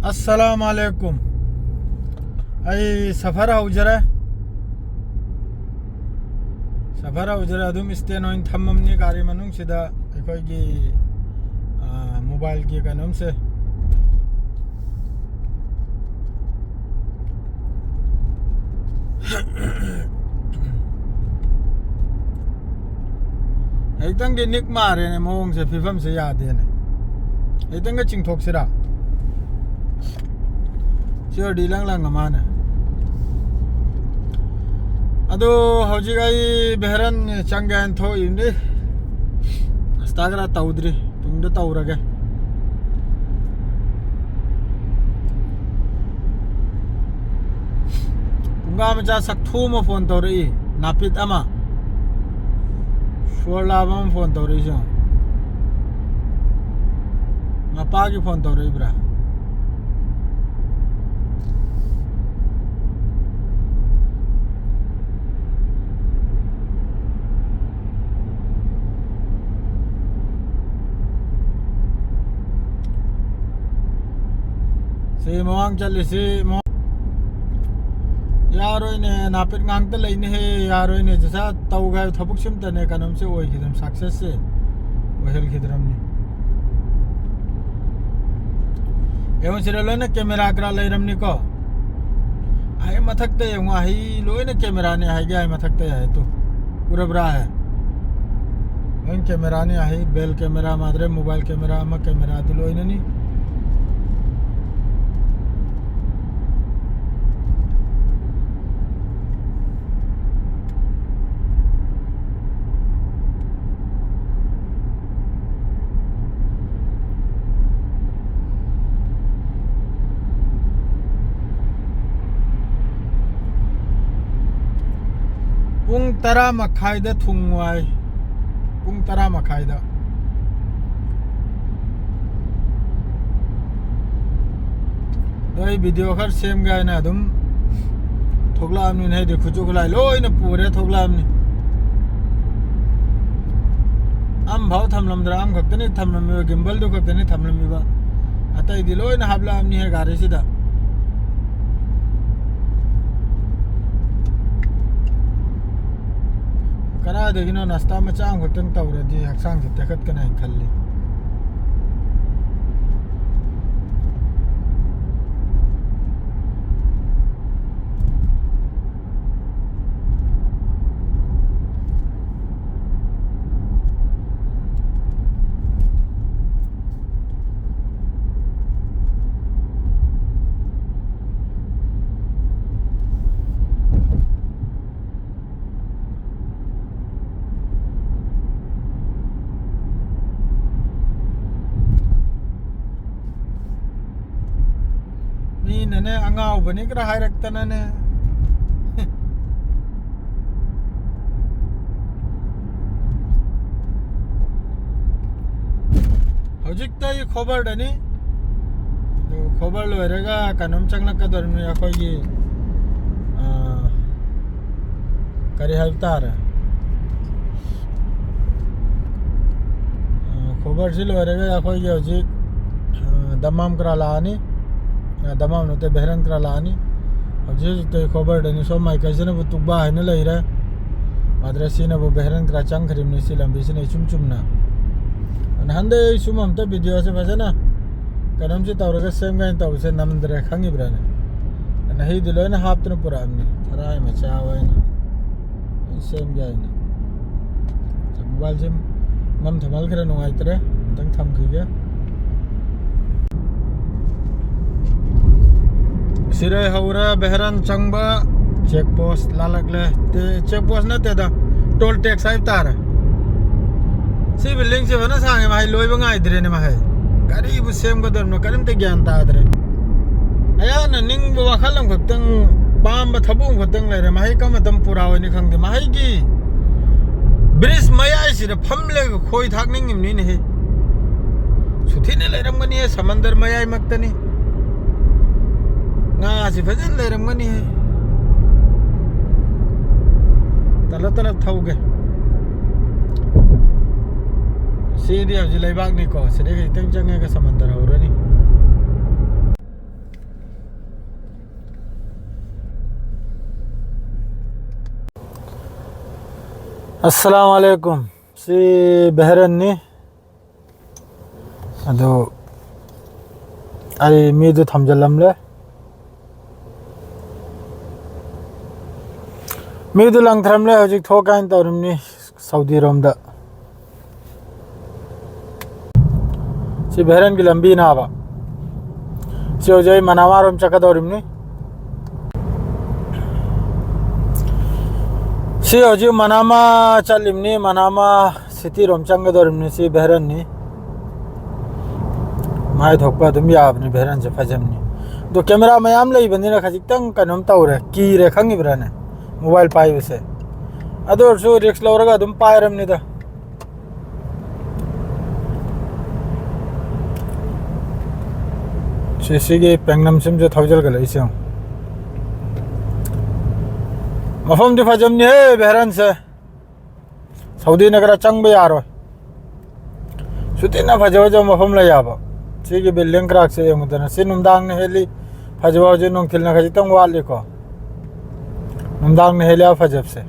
अस्सलाम वालेकुम आई सफर उजरा अदुम स्टेन ओइन थम्ममनि गारी मनुंग सिदा अखोइगी मोबाइल की कनम से एकदम के निक मारे ने मोंग से फिफम से याद है ने एकदम के चिंगथोक सिरा सिर डीलंग लंग माने अदो हौजिगाई बेहरन चंगन थो इंदे अस्तागरा तौद्री तुंगदे तौरगे पुंगा मजा सक्थु म फोन तौरई नापित अमा शोलाबम फोन तौरई जो मपा की फोन तौरई ब्रा से मोंग चल से यारो ने नापित ngang त लेने है यारो ने जैसा तौगा थबुक सिम तने कनम से ओइ खिदम सक्सेस से ओहेल खिदरम ने एवं सिरलो ने कैमरा करा लेरम नि को आय मथकते यंग आही लोय ने कैमरा ने आय गया मथकते है तो पूरा बरा है वन कैमरा ने आही बेल कैमरा मादरे मोबाइल कैमरा म कैमरा तो लोय ने नी पुंग तरा मखाइदा थुंगवाई पुंग तरा मखाइदा दई वीडियो खर सेम गाय ना दुम थोगला आमनी है देखु जुगलाई लोय न पूरे थोगला आमनी आम भाव थमलमद्रा आम खक्तनी थमलमी गिम्बल दो खक्तनी थमलमी बा आता इदि लोय न हाबला आमनी है गारे सिदा करा देखिनो नाश्ता में चांग होतन तौर दी हक्सांग से तखत कना खल्ली ने अंगाव बनी कर हाय रखतना ने हजिकता ये खबर डनी तो खबर लोरेगा कनम चंगला का दरमी अखो ये करे हफ्तार खबर से लोरेगा अखो ये हजिक दमाम करा लानी दमाम नते बेहरन करा लानी अब जे तो खबर डनी सो माइ कजन वो तुबा है न लइरा मद्रसी न वो बेहरन करा चंग खरिम नि सिलम बिसने चुमचुमना अन हंदे सुमम त वीडियो से भजना कदम से तौरगा सेम गाइन तौ से नमंदरे खंगी ब्राने न ही दिलो न हापतन पूरा हमने थराय में चावे न सेम गाइन मोबाइल से मम थमल करे नुआई तरे तंग थम खिगे सिरे हौरा बेहरन चंगबा चेक पोस्ट लालगले ते चेक पोस्ट न तेदा टोल टैक्स आइ तार सी बिल्डिंग से बना सांगे भाई लोय बंगाई दरे ने माहे गाड़ी बु सेम को दरनो करिम ते ज्ञान ता दरे आया न निंग बु वाखलम खतंग पाम ब थबु खतंग लेरे माहे कम तम पुरा होनी खंगे माहे की ब्रिज मयाई सिरे फमले खोई थाक निंग नि ने हे सुथि ने लेरम गनी है समंदर मयाई मक्तनी ना से फजन लेरम गनी है तलब तलब थौगे सीधी अब जिले बाग निको सिरे के इतने जंगे के समंदर हो रही अस्सलाम वालेकुम सी बहरन्नी अदो आई मीदु थमजलमले मीदु लंगथरमले हजिक थोकाइन तौरमनी सऊदी रोमदा सी बहरन की लंबी नावा सी होजई मनामा रोम चकदौरमनी सी होजी मनामा चलिमनी मनामा सिटी रोम चंगदौरमनी सी बहरन्नी माय थोकपा दुम याबनी बहरन से फजमनी दो कैमरा मयाम लई बंदिना खजिकतंग कनम तौरे की रे खंगिब्राने मोबाइल पाइबसे अदोरसु रिक्स लौरगा दुम पायरमनिदा सिसिगे पेंगनम सिम जो थौजल गले इसे मफम दि फजमनी है बहरन से सऊदी नगर चंग यारो सुतिना फजव जो मफम ल याबा सिगे बिल्डिंग क्राक से मुदना सिनुमदांग ने हेली फजवा जो नुंग खिलना खजितंग वाले को नुमदांग ने हेलिया फजब से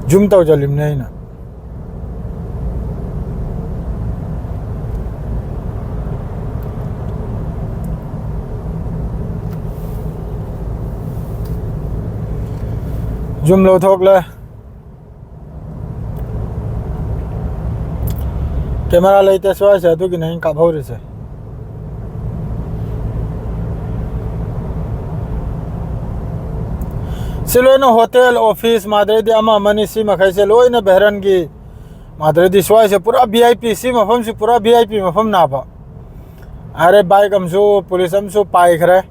जुम तो जलिम नहीं ना जुम लो थोक ले कैमरा लेते स्वाय से तो कि नहीं का भौरे से सिलोनो होटल ऑफिस मादरेदी अमा मनी सी मखै से लोइना बहरन की मादरेदी स्वाय से पूरा वीआईपी सी मफम से पूरा वीआईपी मफम नाबा अरे बाइक हमसो पुलिस हमसो पाई खरे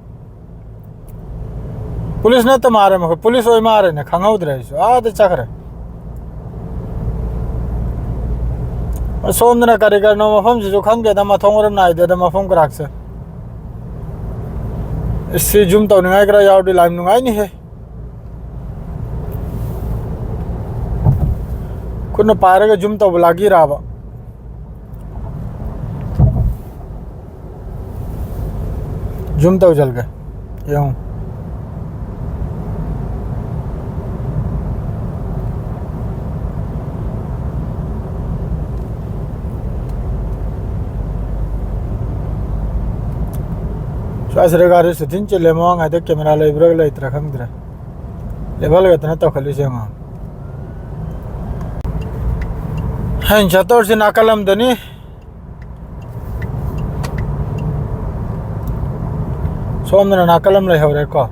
पुलिस न तो मारे मख पुलिस ओय मारे ने खंगौद्रे सो आ त चखरे सोमदना कारीगर नो मफम से जो खंगे द मथोंगरम नाय दे द मफम कराक से इससे जुम तो नंगाय करा यावडी लाइम नंगाय नि है कुन पारेगा जुम तो लागी रावा जुम तो जल गए यूं शासरेगारे सुथिन चले मोंग आदे कैमरा लेब्रग ले इतरा खंगद्रा लेवल गतना तो खली से मा हन चतोर से नाकलम दनी सोमना नाकलम ले हवरे को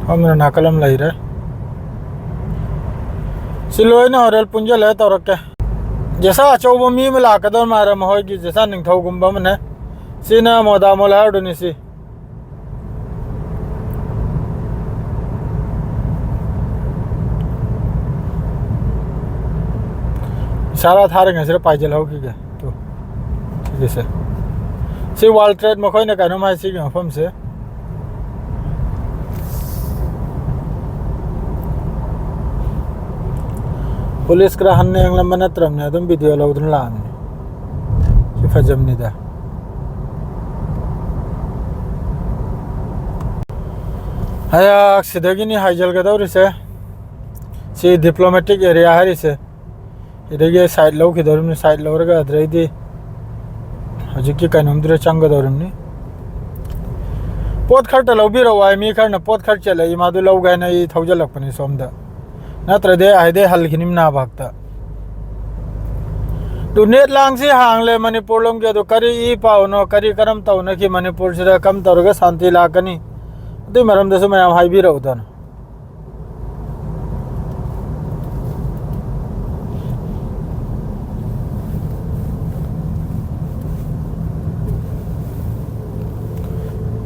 हमना नाकलम ले रे सिलोय न हरेल पुंजल है तो रखे जैसा अचौब मी मिला कदर मारे महोगी जैसा निंगथौ गुंबा मने सीना मोदा मोला डुनी सी सारा थारेंगे सिर्फ पाइजल होगी क्या तो ठीक है सी वाल ट्रेड में कोई ना कहना मैं सी मफम से पुलिस करा हन्ने अंगला मनत्रम ने तुम वीडियो लोगन लाने सी फजमनी दा हया सिद्धगिनी हाइजल का दौर से सी डिप्लोमेटिक एरिया है इसे इधर साइड लो की दौरमनी साइड लोरगा अद्रैदी हजिकी कनमद्रे चंग दौरमनी पोत खर्ट लौबी रवाय मी खरना पोत खर्च चले इमादु लौगा न ई थौजलकपनी सोमदा नत्रदे आइदे हलखिनिम ना भागता तो नेट लांग से हांगले मणिपुर लोग के तो करी ई पाउनो करी करम तौन की मणिपुर से कम तौरगा शांति लाकनी दे मरम दस मयाम हाई भी रौदन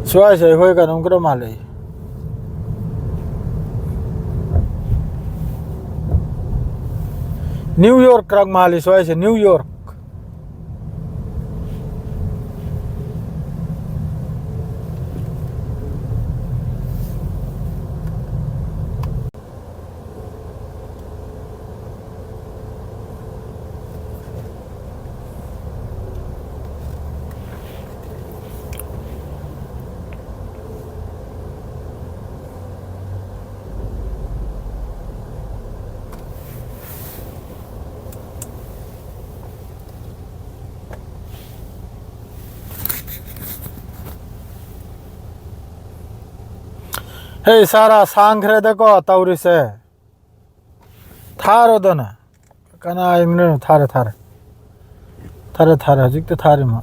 स्वाय से होय का नमकरो माले न्यूयॉर्क क्रग माली स्वाय से न्यूयॉर्क हे सारा सांख्रे को तौरी से थारो दना कना इमने थारे थारे थारे थारे हजिक तो थारे मा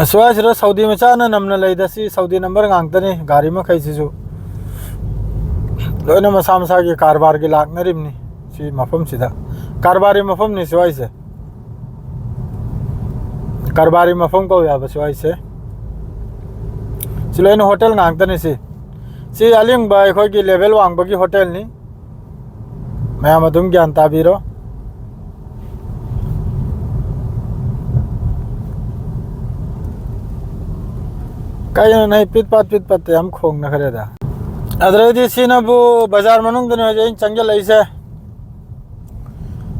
स्वाच रे सऊदी में चाना नमना लेदसी सऊदी नंबर गांगतने गाड़ी में कैसे जो लोने मसा मसा के कारबार के लाग नरिमनी सी मफम सीधा कारबारी मफम नहीं स्वाई से कारबारी मफम को या बस स्वाई से सिलेन होटल गांगतने सी अलिंग बाय कोई की लेवल वांग बगी होटल नहीं मैं मधुम ज्ञान ताबीरो कहीं नहीं पिट पात हम खोंग न करे दा अदरे सीना वो बाजार मनुंग दने हो जाए चंगल ऐसे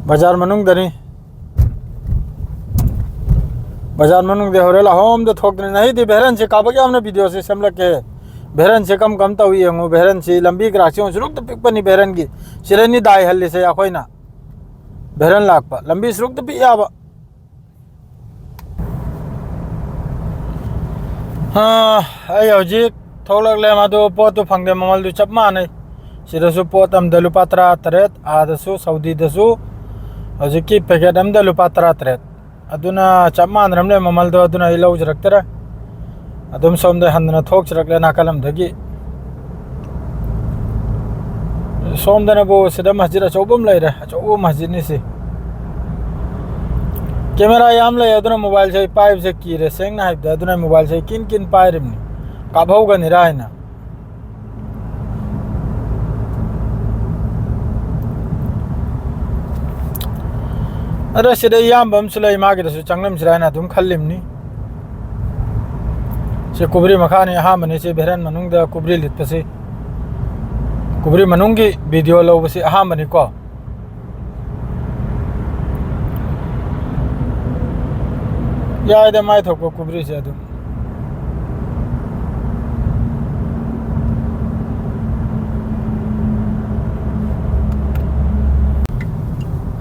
बाजार मनुंग दनी बाजार मनुंग दे हो रेला होम दे थोक नहीं दी बहरन से काबा क्या हमने वीडियो से समझ के बहरन से कम तो हुई है बहरन से लंबी कराची शुरू तो पिक पनी बहरन की सिरनी दाई हल्ली से या कोई ना बहरन लाग पा लंबी शुरू तो पी आवा हाँ आई हजिक थोलगले मादो पोतु फंगदे ममल दु चप माने सिदसु पोत अम दलु पात्रा तरेत आदसु सऊदी दसु हजिकी पैकेट अम दलु पात्रा तरेत अदुना चप मान रमले ममल दो अदुना इलौ जरक्तरा अदुम सोमदे हंदना थोक जरक्ले नाकलम दगी सोमदना बो सिदा मस्जिद अचौबम लैरे अचौबो मस्जिद निसी कैमरा याम ले अदुना मोबाइल से पाइप से कीरे सेंग ना हाइब अदुना मोबाइल से किन पाइरिमनी काभाउगा निरायना अरे सिदे याम बम सुलै मागे दसु चंगलम सिरायना तुम खल्लिमनी से कुबरी मखाने हा मने से बहरन मनुंग दा कुबरी लितपसे कुबरी मनुंगी वीडियो लौबसे हा मने को या इदे माय थोको कुबरी से अदु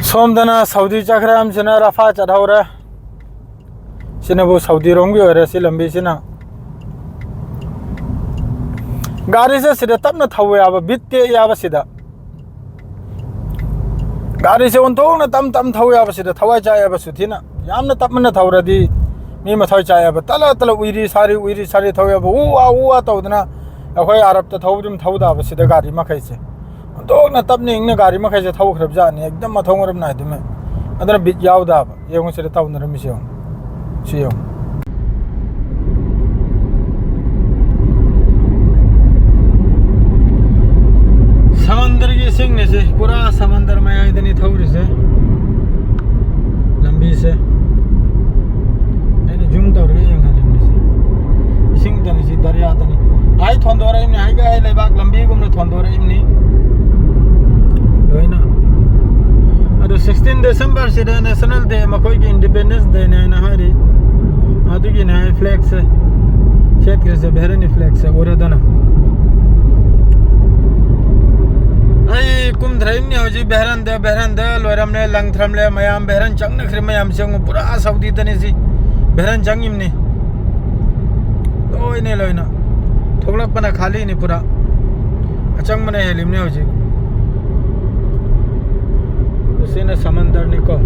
सोमदना सऊदी चखरा हम सिना रफा चढ़ाउरा सिना वो सऊदी रोंगी हो रहे सी लंबी सिना गाड़ी से सीधा तब न था अब बित्ते याब सीधा गाड़ी से उन तो न तम था अब सीधा थवा चाहे अब सुथी ना याम न तब न था रदी मी मथाई चाहे अब तल उइरी सारी थवे अब ऊ आ तो ना अखोई अरब तो थौदम थौदा अब सीधा गाड़ी मखै से तो न तब ने इंग गाड़ी मखै से थौ खरब जाने एकदम मथौरम ना दुमे अदर बिट यावदा अब येगो सीधा तौ नरम सियो समंदर की सिंह से पूरा समंदर में आई इतनी थोड़ी से लंबी से यानी जुम तो रही है लंबी से सिंह तनी सी दरिया तनी आई थोंदोरा इमने आई गए लेबाक लंबी गुमने थोंदोरा इमने लोइना अदो 16 दिसंबर से नेशनल डे मकोई की इंडिपेंडेंस डे ने ना हरी अदुगी ने फ्लैग से क्षेत्र से बहरनी फ्लैग से ओरे दना आई कुम धरम ने होजी बहरन दे लोरम ने लंग थरम ले मयाम बहरन चंग नखरे मयाम से पूरा सऊदी तने सी बहरन चंग इमने ओय ने लोइना थोड़क पना खाली ने पूरा अचंग मने हेलिम ने होजी उसे ने समंदर ने को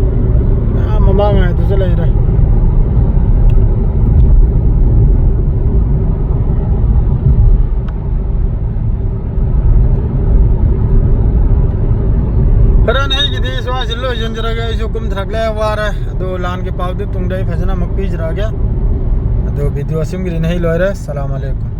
ममा में तो चले रे फरन है कि देश वास लो जंजरा गया जो कुम थरगले वार दो लान के पाव दे तुंगडे फजना मक्पीज रह गया दो वीडियो सिम गिरी नहीं लो रे अस्सलाम वालेकुम।